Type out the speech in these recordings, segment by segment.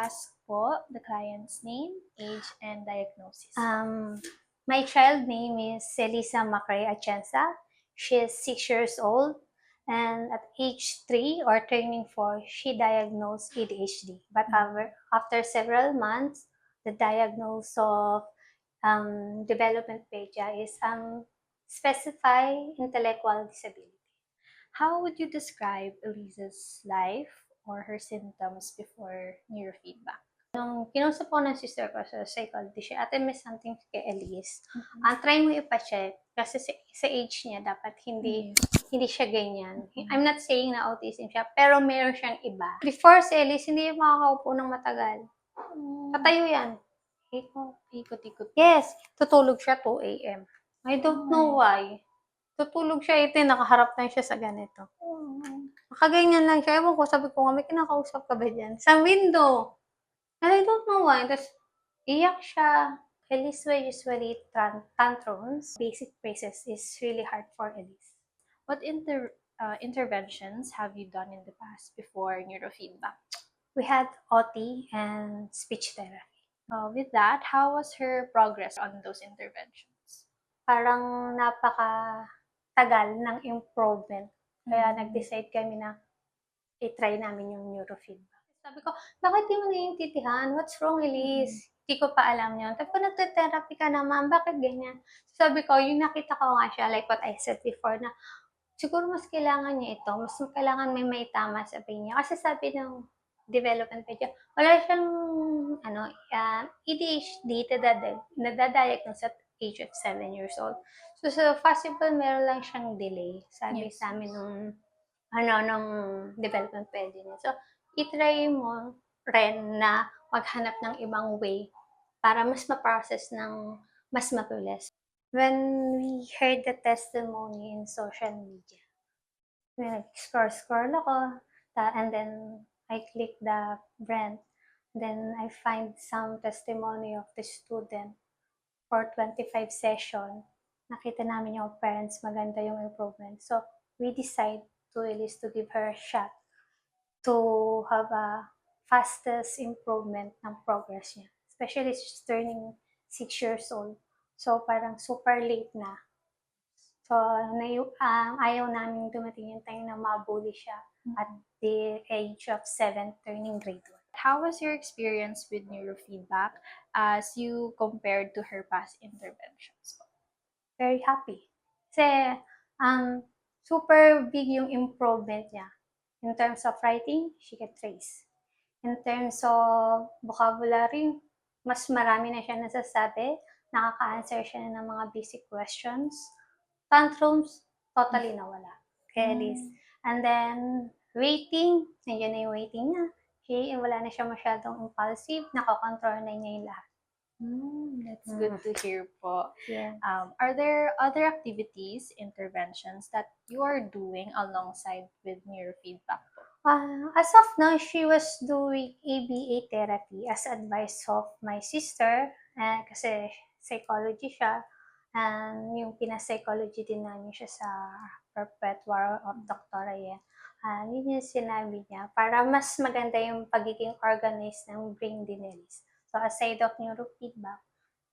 ask po the client's name, age, and diagnosis. My child name is Elisa Macrae Atienza. She is 6 years old, and at age 3 or turning 4, she diagnosed ADHD. But after several months, the diagnosis of developmental is specified intellectual disability. How would you describe Elisa's life or her symptoms before neurofeedback? Nung kinausap ko ng sister ko sa psychology, siya, ate, may something kay Elise. Try mo ipa-check. Kasi sa age niya, dapat hindi siya ganyan. I'm not saying na autism siya, pero meron siyang iba. Before si Elise, hindi makakaupo ng matagal. Tatayo yan. Ikot-ikot. Yes, tutulog siya 2 a.m. I don't know why. Tutulog siya, ito, nakaharap lang siya sa ganito. Nakaganyan lang siya. Ewan ko, sabi ko nga, may kinakausap ka ba dyan? Sa window. And I don't know why. Tapos, iyak siya. Elise will usually tantrums. Basic phrases is really hard for Elise. What interventions have you done in the past before neurofeedback? We had OT and speech therapy. With that, how was her progress on those interventions? Parang napaka-tagal ng improvement. Kaya nag-decide kami na i-try namin yung neurofeedback. Sabi ko, bakit di mo naiintindihan? What's wrong, Elise? Hindi ko pa alam yun. Sabi ko, nagte-therapy ka naman. Bakit ganyan? Sabi ko, yung nakita ko nga siya, like what I said before, na siguro mas kailangan niya ito. Mas kailangan may maitama sa brain niya. Kasi sabi ng development page, wala siyang ADHD nadadiagnose at age of 7 years old. So possible meron lang siyang delay. Sabi sa amin nung development page niya. So, itry mo rin na maghanap ng ibang way para mas ma-process ng mas mabilis. When we heard the testimony in social media, nag-scroll ako, and then I click the brand. Then I find some testimony of the student for 25 session. Nakita namin yung parents, maganda yung improvement. So, we decide to Elise to give her a shot to have a fastest improvement ng progress niya. Especially she's turning 6 years old. So, parang super late na. So, ayaw namin dumating yung time na mabuli siya at the age of 7, turning grade 1. How was your experience with neurofeedback as you compared to her past interventions? Very happy. Kasi, super big yung improvement niya. In terms of writing, she can trace. In terms of vocabulary, mas marami na siya nasasabi. Nakaka-answer siya ng mga basic questions. Tantrums, totally nawala. Kaya Elise. And then, waiting, nandiyan na yung waiting niya. Wala na siya masyadong impulsive. Nakakontrol na niya yung lahat. That's good to hear po. Yeah. Are there other activities, interventions that you are doing alongside with neurofeedback po? As of now, she was doing ABA therapy as advice of my sister. Kasi psychology siya. And yung pinapsychology din namin siya sa repertoire of Dr. Ryan. Yun yung sinabi niya. Para mas maganda yung pagiging organized ng brain din nila. So aside of neurofeedback,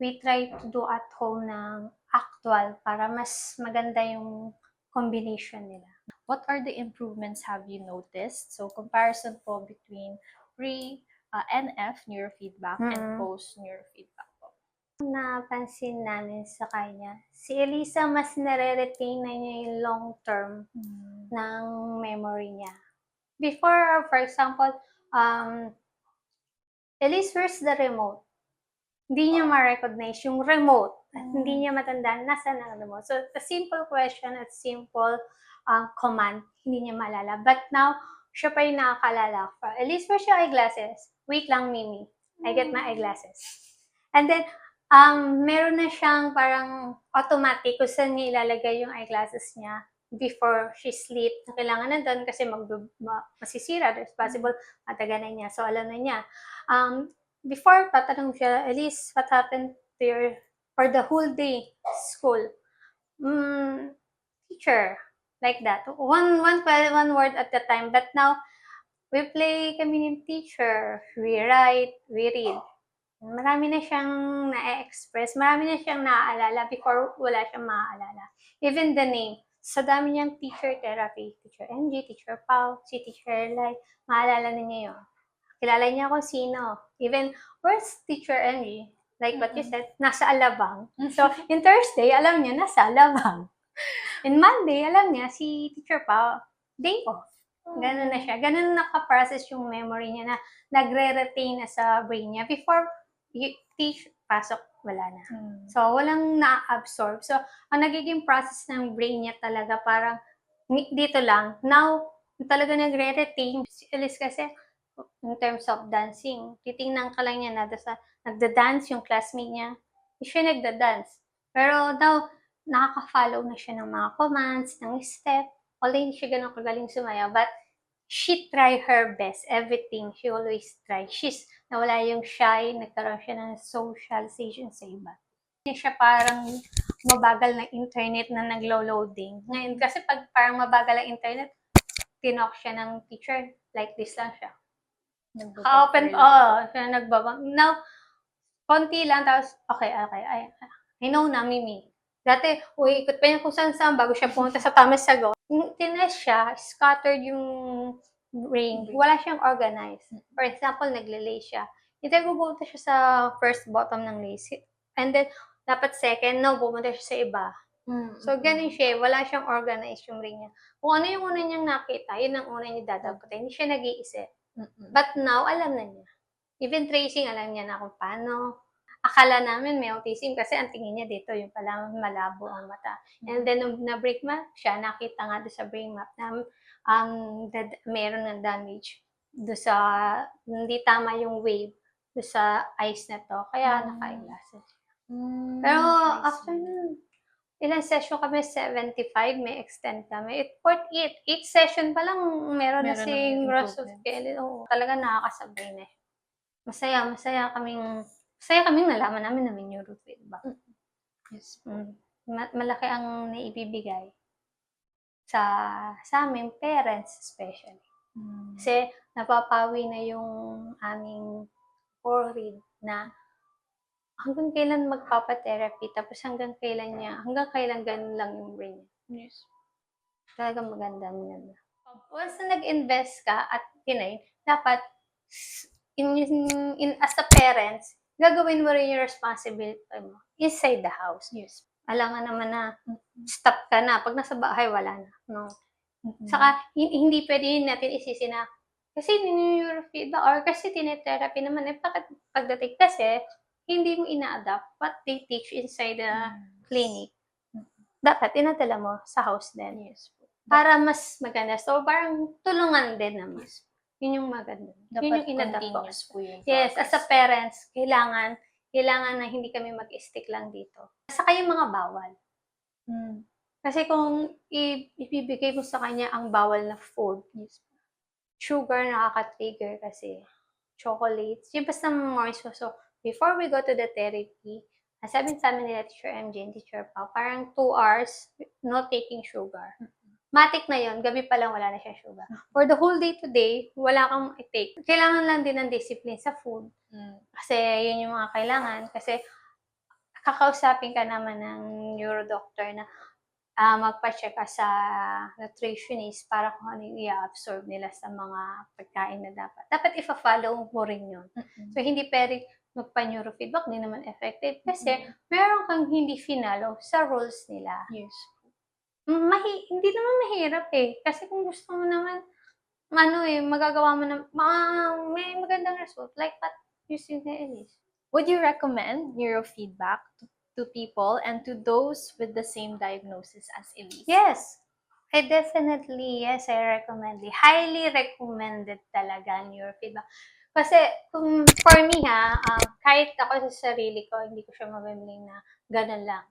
we try to do at home ng actual para mas maganda yung combination nila. What are the improvements have you noticed? So comparison po between pre-NF neurofeedback and post-neurofeedback po. Napansin namin sa kanya, si Elisa mas nare-retain na niya yung long term ng memory niya. Before, for example, Elise, where's the remote? Hindi niya ma-recognize yung remote. Hindi niya matandaan nasaan ang remote. So, a simple question at simple command, hindi niya maalala. But now, siya pa yung nakakalala. Elise, where's your eyeglasses? Wait lang, Mimi. I get my eyeglasses. And then, meron na siyang parang automatic kung saan niya ilalagay yung eyeglasses niya before she sleep. Kailangan na doon kasi masisira. There's possible mataganan niya. So, alam na niya. Before, tatanong siya, Elise, what happened to your, for the whole day, school? Teacher, like that. One word at the time. But now, We play kami ng teacher. We write, we read. Marami na siyang na-express. Marami na siyang naaalala. Before, wala siyang maaalala. Even the name. Sa dami niyang teacher therapy. Teacher NG, Teacher Pau, si Teacher Lai. Maalala na niya yun. Kilala niya kung sino. Even, where's Teacher NG? Like what you said, nasa Alabang. So, in Thursday, alam niya, nasa Alabang. In Monday, alam niya, si Teacher Pau, day off. Ganun na siya. Ganun nakaprocess yung memory niya na nagre-retain na sa brain niya. Before, teach, pasok, wala na. So, walang na-absorb. So, ang nagiging process ng brain niya talaga parang dito lang. Now, talaga nagre-retain. Alis kasi, in terms of dancing, titingnan ka lang niya na nagda-dance yung classmate niya. Hindi siya nagda-dance. Pero now, nakaka-follow na siya ng mga commands, ng step. Although hindi siya ganun kagaling sumayaw, but she try her best. Everything, she always try. Nawala yung shy, nagkaroon siya ng socialization sa iba. Hindi siya parang mabagal na internet na naglo-loading. Ngayon, kasi pag parang mabagal ang internet, tinok siya ng teacher, like this lang siya. Ka-open, siya nagbabang. Now, konti lang, tapos, okay, I know na, Mimi. Dati, ikot pa niya kung saan bago siya pumunta sa tamang sagot. Tinest siya, scattered yung brain. Wala siyang organized. For example, nagle-lay siya. Hindi pumunta siya sa first bottom ng lace. And then, dapat second, no, pumunta siya sa iba. So, ganun siya. Wala siyang organized yung brain niya. Kung ano yung una niyang nakita, yun ang una niya dadaputin. Hindi siya nag-iisip. But now, alam na niya. Even tracing, alam niya na kung paano. Akala namin may autism kasi ang tingin niya dito, yung pala malabo ang mata. And then, nung na-break map siya, nakita nga doon sa brain map na meron ng damage doon sa, hindi tama yung wave doon sa eyes na to. Kaya naka-eyeglasses. Pero after ilang session kami, 75, may extend kami. 8 session pa lang, meron na sing Russell Kelly. Talaga nakakasabay na. Masaya kaming nalaman namin na may neurofeedback. Yes. Malaki ang naibibigay sa aming parents especially. Kasi napapawi na yung aming worried na hanggang kailan magpapa-therapy, tapos hanggang kailan ganun lang yung brain niya. Yes. Talagang maganda. Once na nag-invest ka at dapat as a parents, gagawin mo rin yung responsibility mo inside the house. Yes. Alam nga naman na stop ka na. Pag nasa bahay, wala na. No? Saka, hindi pwede natin isisi na kasi neurofeedback or kasi tinetherapy naman. Pagdating kasi, hindi mo ina-adapt what they teach inside the clinic. Dapat inadala mo sa house din. Yes. Para mas maganda. So, parang tulungan din naman. Yes. Yun yung maganda. Dapat yun yung continuous po yung Yes, progress. as a parents, kailangan na hindi kami mag-stick lang dito. Saka yung mga bawal. Kasi kung ibibigay mo sa kanya ang bawal na food, sugar nakaka-trigger kasi, chocolates, yung basta more so, before we go to the therapy, sabi sa amin nila Teacher MJ and Teacher Pau, parang 2 hours, no taking sugar. Matik na yon, gabi pa lang wala na siya sugar. For the whole day today, wala kang i-take. Kailangan lang din ng discipline sa food. Kasi yun yung mga kailangan. Kasi kakausapin ka naman ng neurodoctor na magpa-check ka sa nutritionist para kung ano yung i-absorb nila sa mga pagkain na dapat. Dapat ifa-follow mo rin yun. So, hindi pwede magpa-neurofeedback, hindi naman effective. Kasi meron kang hindi finalo sa rules nila. Yes. Hindi naman mahirap eh. Kasi kung gusto mo naman, magagawa mo na, may magandang result. Like what you see na Elise. Would you recommend neurofeedback to people and to those with the same diagnosis as Elise? Yes. I recommend it. Highly recommended talaga neurofeedback. Kasi, for me kahit ako sa sarili ko, hindi ko siya mabibili na ganun lang.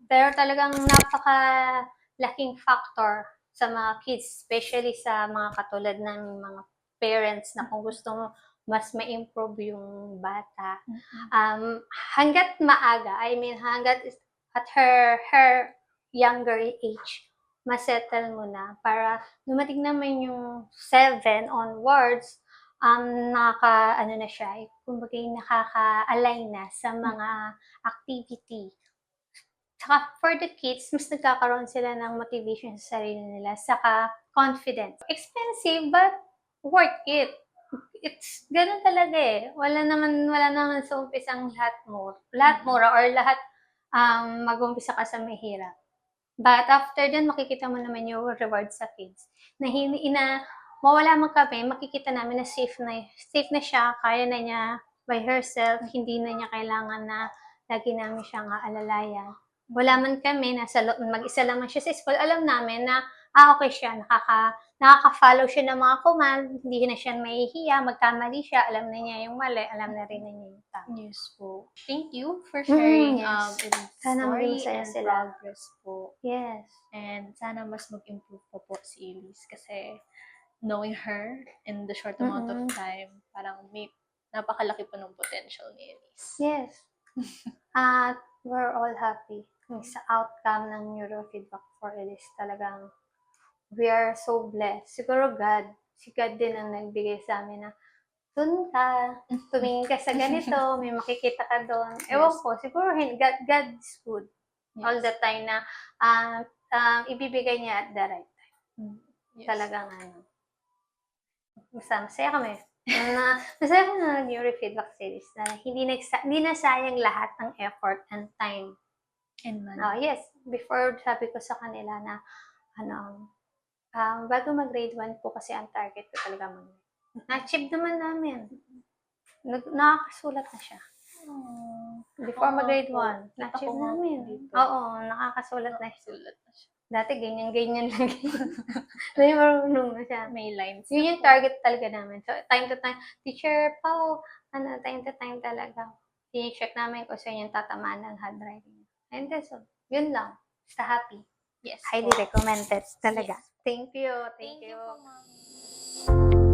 Pero talagang napaka-laking factor sa mga kids, especially sa mga katulad ng mga parents na kung gusto mo mas ma-improve yung bata. Hanggat maaga, hanggat at her younger age, masettle mo na para dumating naman yung 7 onwards, ano na siya, kumbaga nakaka-align na sa mga activity. Tsaka for the kids, mas nagkakaroon sila ng motivation sa sarili nila, saka confidence. Expensive, but worth it. It's ganun talaga eh. Wala naman sa umpisang lahat mura or lahat mag-umpisa ka sa mahirap. But after dun, makikita mo naman yung reward sa kids. Mawala man kami, makikita namin na safe na siya, kaya na niya by herself, hindi na niya kailangan na lagi namin siyang aalalayan. Wala man kami, mag-isa lang man siya sa school, alam namin na, okay siya, nakaka-follow siya ng mga command, hindi na siya mahihiya, magkamali siya, alam na niya yung mali, alam na rin na niya yung tama. Yes po. Thank you for sharing yes. Elite's Sana maging story masaya and sila. progress po. Yes. And sana mas mag-improve pa po si Elise kasi knowing her in the short amount of time, parang may napakalaki po ng potential ni Elise. Yes. We're all happy sa outcome ng neurofeedback for Elise. Talagang we are so blessed. Siguro si God din ang nagbigay sa amin na dun ka, tumingin ka sa ganito, may makikita ka doon. Ewan ko, siguro God is good. Yes. All the time na ibibigay niya at the right time. Yes. Talagang masaya kami. Masaya kami na neurofeedback series na hindi na sayang lahat ng effort and time. And money. Yes, before sabi ko sa kanila na bago mag-grade 1 po kasi ang target ko talaga na-achieve naman namin. Nakakasulat na siya. Before mag-grade 1, na-achieve namin. Oo, nakakasulat na siya. Dati ganyan lang. May marunong na siya. May lines. Yun yung target talaga namin. So, time to time, Teacher Pao, time to time talaga. I-check namin kung saan yung tatamaan ng handwriting. And so, yun lang. Basta happy. Yes. Highly recommended talaga. Yes. Thank you. Thank you po, Ma'am.